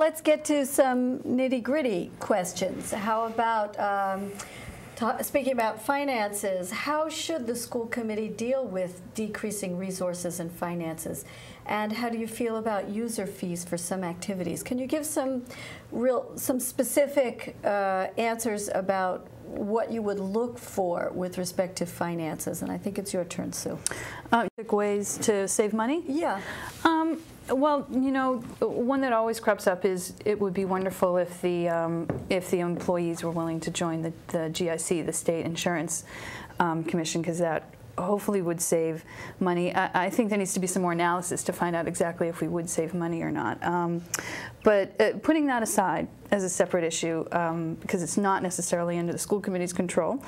let's get to some nitty-gritty questions. How about, speaking about finances, how should the school committee deal with decreasing resources and finances? And how do you feel about user fees for some activities? Can you give some specific answers about what you would look for with respect to finances? And I think it's your turn, Sue. Ways to save money? Yeah. Well, you know, one that always crops up is it would be wonderful if the employees were willing to join the GIC, the State Insurance Commission, because that hopefully would save money. I think there needs to be some more analysis to find out exactly if we would save money or not. But putting that aside as a separate issue, because it's not necessarily under the school committee's control,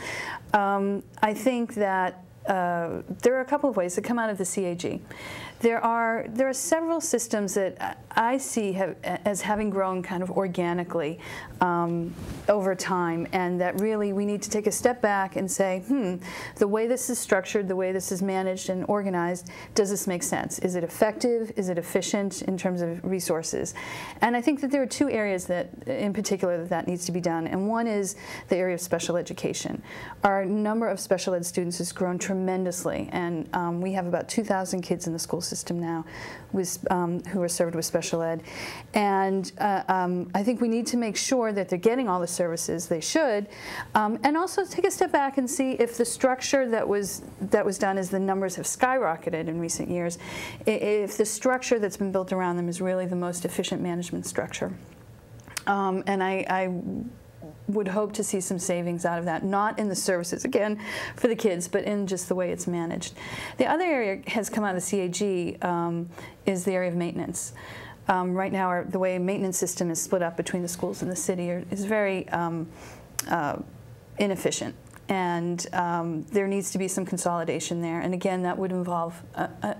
I think that there are a couple of ways that come out of the CAG. There are several systems that I see as having grown kind of organically over time, and that really we need to take a step back and say, the way this is structured, the way this is managed and organized, does this make sense? Is it effective? Is it efficient in terms of resources? And I think that there are two areas that, in particular, that needs to be done, and one is the area of special education. Our number of special ed students has grown tremendously, and we have about 2,000 kids in the school system now who are served with special ed. And I think we need to make sure that they're getting all the services they should, and also take a step back and see if the structure that was done, as the numbers have skyrocketed in recent years, if the structure that's been built around them is really the most efficient management structure. And I would hope to see some savings out of that, not in the services, again, for the kids, but in just the way it's managed. The other area has come out of the CAG is the area of maintenance. Right now, the way maintenance system is split up between the schools and the city is very inefficient. And there needs to be some consolidation there. And again, that would involve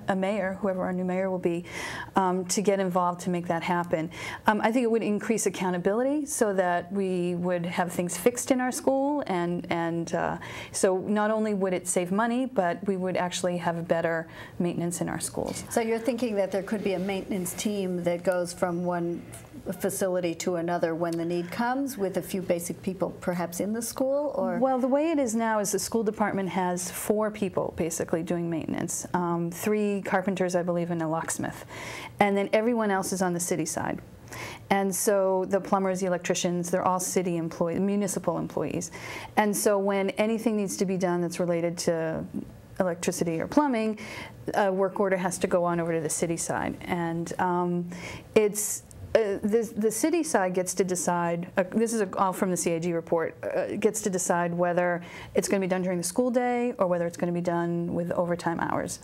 a mayor, whoever our new mayor will be, to get involved to make that happen. I think it would increase accountability so that we would have things fixed in our school. And so not only would it save money, but we would actually have better maintenance in our schools. So you're thinking that there could be a maintenance team that goes from one facility to another when the need comes, with a few basic people perhaps in the school? Or well, the way it is now is the school department has 4 people basically doing maintenance, 3 carpenters, I believe, and a locksmith, and then everyone else is on the city side. And so the plumbers, the electricians, they're all city employees, municipal employees. And so when anything needs to be done that's related to electricity or plumbing, a work order has to go on over to the city side. And the city side gets to decide, this is all from the CAG report, gets to decide whether it's going to be done during the school day or whether it's going to be done with overtime hours.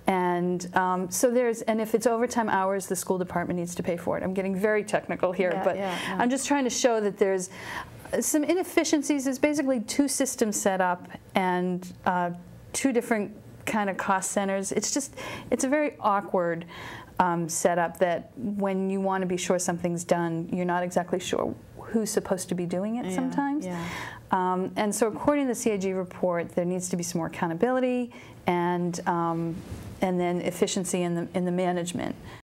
And and if it's overtime hours, the school department needs to pay for it. I'm getting very technical here, but I'm just trying to show that there's some inefficiencies. There's basically 2 systems set up and 2 different kind of cost centers. It's a very awkward setup that when you want to be sure something's done, you're not exactly sure who's supposed to be doing it sometimes. And so according to the CAG report, there needs to be some more accountability and then efficiency in the management.